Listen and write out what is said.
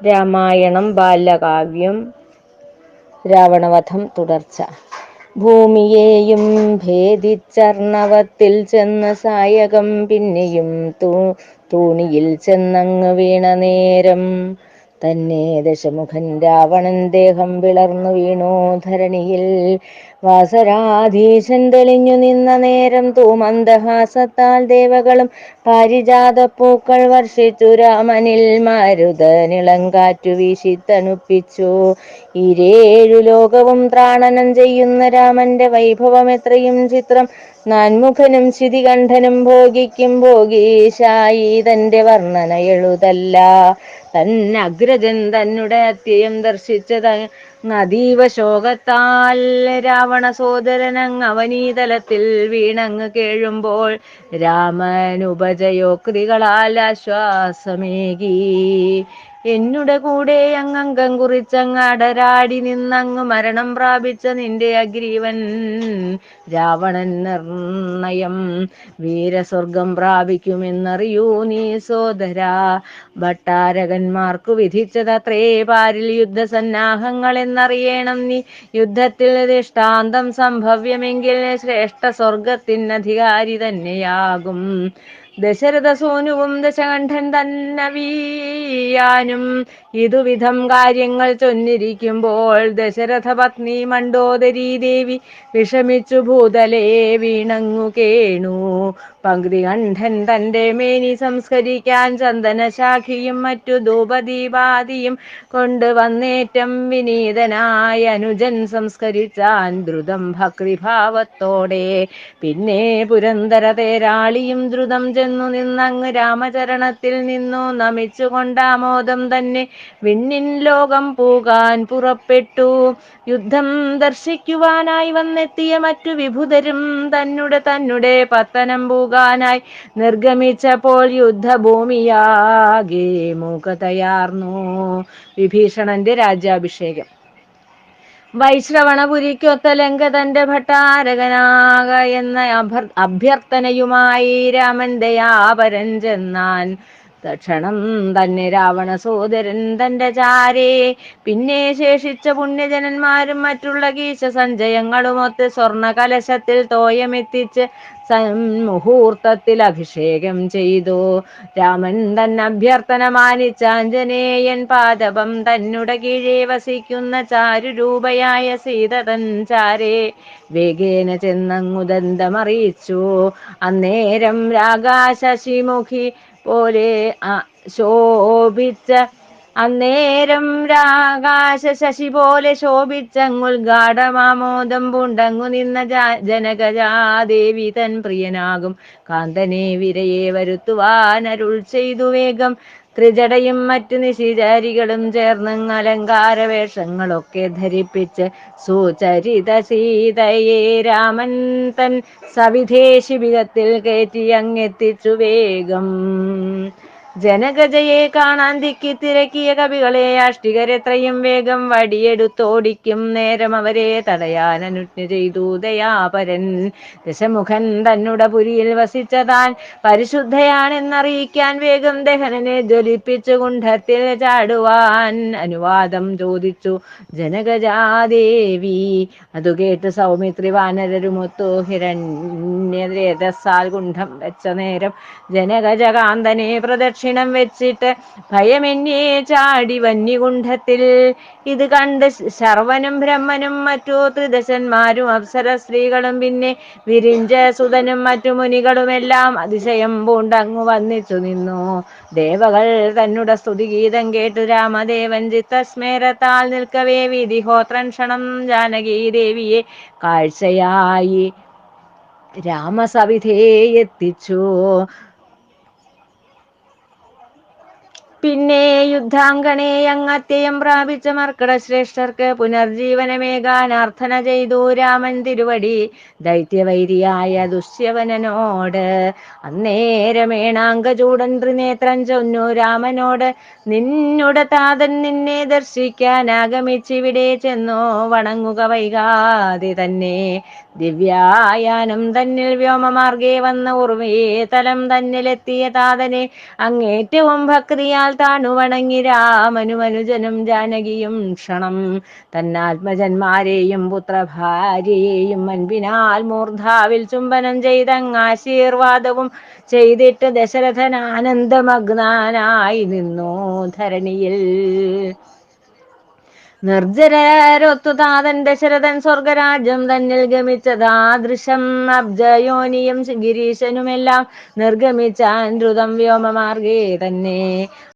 രാമായണം ബാലകാവ്യം രാവണവധം തുടർച്ച. ഭൂമിയെയും ഭേദിച്ചർണവത്തിൽ ചെന്ന സായകം പിന്നെയും തൂണിയിൽ ചെന്നങ്ങ് വീണ നേരം തന്നെ ദശമുഖൻ രാവണൻ ദേഹം പിളർന്നു വീണു ധരണിയിൽ. വാസരാധീശൻ തെളിഞ്ഞു നിന്ന നേരം തൂമന്ദഹാസത്താൽ ദേവകളും പാരിജാത പൂക്കൾ വർഷിച്ചു രാമനിൽ മാരുതനിളങ്കാറ്റു വീശി തണുപ്പിച്ചു. ഈരേഴു ലോകവും ത്രാണനം ചെയ്യുന്ന രാമന്റെ വൈഭവം എത്രയും ചിത്രം. നാൻമുഖനും ശിതികണ്ഠനും ഭോഗിക്കും ഭോഗീശായി തന്റെ വർണ്ണന എഴുതല്ല. തന്നഗ്രജൻ തന്നെ അത്യയം ദർശിച്ചത് അതീവ ശോകത്താൽ രാവണ സോദരനങ് അവനീതലത്തിൽ വീണങ്ങ് കേഴുമ്പോൾ രാമനുപജയോക്തികളാൽ ആശ്വാസമേകി. എന്നുടെ കൂടെ അങ്ങംഗം കുറിച്ചങ്ങ് അടരാടി നിന്നങ്ങ് മരണം പ്രാപിച്ച നിന്റെ അഗ്രീവൻ രാവണൻ നിർണയം വീരസ്വർഗം പ്രാപിക്കുമെന്നറിയൂ നീ സോദരാ. ഭട്ടാരകന്മാർക്കു വിധിച്ചതത്രേ പാരിൽ യുദ്ധസന്നാഹങ്ങൾ എന്നറിയണം നീ. യുദ്ധത്തിൽ ദൃഷ്ടാന്തം സംഭവ്യമെങ്കിൽ ശ്രേഷ്ഠ സ്വർഗത്തിനധികാരി തന്നെയാകും ദശരഥ സോനുവും ദശകണ്ഠൻ തന്നവീയാനും. ഇതുവിധം കാര്യങ്ങൾ ചൊന്നിരിക്കുമ്പോൾ ദശരഥ പത്നി മണ്ഡോദരീ ദേവി വിഷമിച്ചു ഭൂതലേ വീണങ്ങു കേണു. പങ്ക്തികണ്ഠൻ തന്റെ മേനി സംസ്കരിക്കാൻ ചന്ദനശാഖിയും മറ്റു ധൂപദീപാദിയും കൊണ്ട് വന്നേറ്റം വിനീതനായ അനുജൻ സംസ്കരിച്ചാൻ ദ്രുതം ഭക്തിഭാവത്തോടെ. പിന്നെ പുരന്തര തേരാളിയും ദ്രുതം ചെന്നു നിന്നങ്ങ് രാമചരണത്തിൽ നിന്നു നമിച്ചുകൊണ്ടാമോദം തന്നെ വിണ്ണിൻ ലോകം പൂകാൻ പുറപ്പെട്ടു. യുദ്ധം ദർശിക്കുവാനായി വന്നെത്തിയ മറ്റു വിഭുതരും തന്നെ പത്തനം പൂകാനായി നിർഗമിച്ചപ്പോൾ യുദ്ധഭൂമിയാകെ മൂകതയാർന്നു. വിഭീഷണന്റെ രാജ്യാഭിഷേകം. വൈശ്രവണപുരിക്കൊത്ത ലങ്ക തന്റെ ഭട്ടാരകനാക എന്ന അഭ്യർത്ഥനയുമായി രാമൻ ദയാപരൻ ചെന്നാൻ. തക്ഷണം തന്നെ രാവണ സോദരൻ തന്റെ ചാരേ പിന്നെ ശേഷിച്ച പുണ്യജനന്മാരും മറ്റുള്ള കീശ സഞ്ചയങ്ങളുമൊത്ത് സ്വർണ കലശത്തിൽ തോയമെത്തിച്ച് മുഹൂർത്തത്തിൽ അഭിഷേകം ചെയ്തു. രാമൻ തന്നെ അഭ്യർത്ഥന മാനിച്ചാഞ്ജനേയൻ പാദപം തന്നെ കീഴേ വസിക്കുന്ന ചാരുരൂപയായ സീത തൻ ചാരേ വേഗേന ചെന്നങ്ങുദന്തമറിയിച്ചു. അന്നേരം രാഗാശശിമുഖി പോലെ ശോഭിച്ച ശശി പോലെ ശോഭിച്ചങ്ങുൽഗാഠമാമോദം പൂണ്ടങ്ങു നിന്ന ജനകജാദേവി തൻ പ്രിയനാകും കാന്തനെ വിരയെ വരുത്തുവാൻ അരുൾ ചെയ്തു വേഗം. ത്രിജടയും മറ്റു നിശിചാരികളും ചേർന്ന് അലങ്കാര വേഷങ്ങളൊക്കെ ധരിപ്പിച്ച് സുചരിത സീതയെ രാമൻ തൻ സവിധേ ശിബികത്തിൽ കയറ്റി അങ്ങെത്തിച്ചു വേഗം. ജനകജയെ കാണാൻ തിക്കി തിരക്കിയ കവികളെ അഷ്ടികരെത്രയും വേഗം വടിയെടുത്തോടിക്കും നേരം അവരെ തടയാൻ അനുജ്ഞ ചെയ്തു ദയാപരൻ. ദശമുഖൻ തന്നെ പുരിയിൽ വസിച്ചതാൻ പരിശുദ്ധയാണെന്നറിയിക്കാൻ വേഗം ദഹനനെ ജ്വലിപ്പിച്ചു കുണ്ഠത്തിൽ ചാടുവാൻ അനുവാദം ചോദിച്ചു ജനകജാദേവി. അതു കേട്ട് സൗമിത്രി വാനരരുമൊത്തു ഹിരണ്യരേതസാൽ കുണ്ഠം വെച്ച നേരം ജനകജകാന്തനെ പ്രദക്ഷിണം വെച്ചിട്ട് ഭയമന്യേ ചാടി വന്യകുണ്ഠത്തിൽ. ഇത് കണ്ട് ശർവനും ബ്രഹ്മനും മറ്റു ത്രിദശന്മാരും അപ്സര സ്ത്രീകളും പിന്നെ വിരിഞ്ച സുതനും മറ്റു മുനികളുമെല്ലാം അതിശയം പൂണ്ടങ്ങു വന്നിച്ചു നിന്നു. ദേവകൾ തന്നെ സ്തുതിഗീതം കേട്ടു രാമദേവൻ ചിത്തസ്മേരത്താൽ നിൽക്കവേ വിധിഹോത്രൻ ക്ഷണം ജാനകീ ദേവിയെ കാഴ്ചയായി രാമസവിധേ എത്തിച്ചു. പിന്നെ യുദ്ധാങ്കണേ അങ്ങത്യയം പ്രാപിച്ച മർക്കടശ്രേഷ്ഠർക്ക് പുനർജീവനമേകാൻ അർത്ഥന ചെയ്തു രാമൻ തിരുവടി ദൈത്യവൈരിയായ ദുഷ്യവനോട്. അന്നേരമേണാങ്കചൂടൻ ത്രിനേത്രൻ ചൊന്നു രാമനോട്, നിന്നുടെ താതൻ നിന്നെ ദർശിക്കാൻ ആഗമിച്ചിവിടെ ചെന്നോ വണങ്ങുക വൈകാതെ തന്നെ. ദിവ്യായാനം തന്നിൽ വ്യോമമാർഗേ വന്ന ഉർവീതലം തന്നിലെത്തിയ താതനെ അങ്ങേറ്റവും ഭക്തിയാൽ താണു വണങ്ങി രാമനു മനുജനും ജാനകിയും ക്ഷണം തന്നാത്മജന്മാരെയും പുത്രഭാര്യയെയും അൻപിനാൽ മൂർധാവിൽ ചുംബനം ചെയ്തങ്ങാശീർവാദവും ചെയ്തിട്ട് ദശരഥൻ ആനന്ദമഗ്നാനായി നിന്നു ധരണിയിൽ. നിർജ്ജരൊത്തു താതൻ ദശരഥൻ സ്വർഗരാജ്യം തന്നിൽ ഗമിച്ചതാദൃശം അബ്ജയോനിയും ഗിരീശനുമെല്ലാം നിർഗമിച്ചാൻ ദ്രുതം വ്യോമമാർഗേ തന്നെ.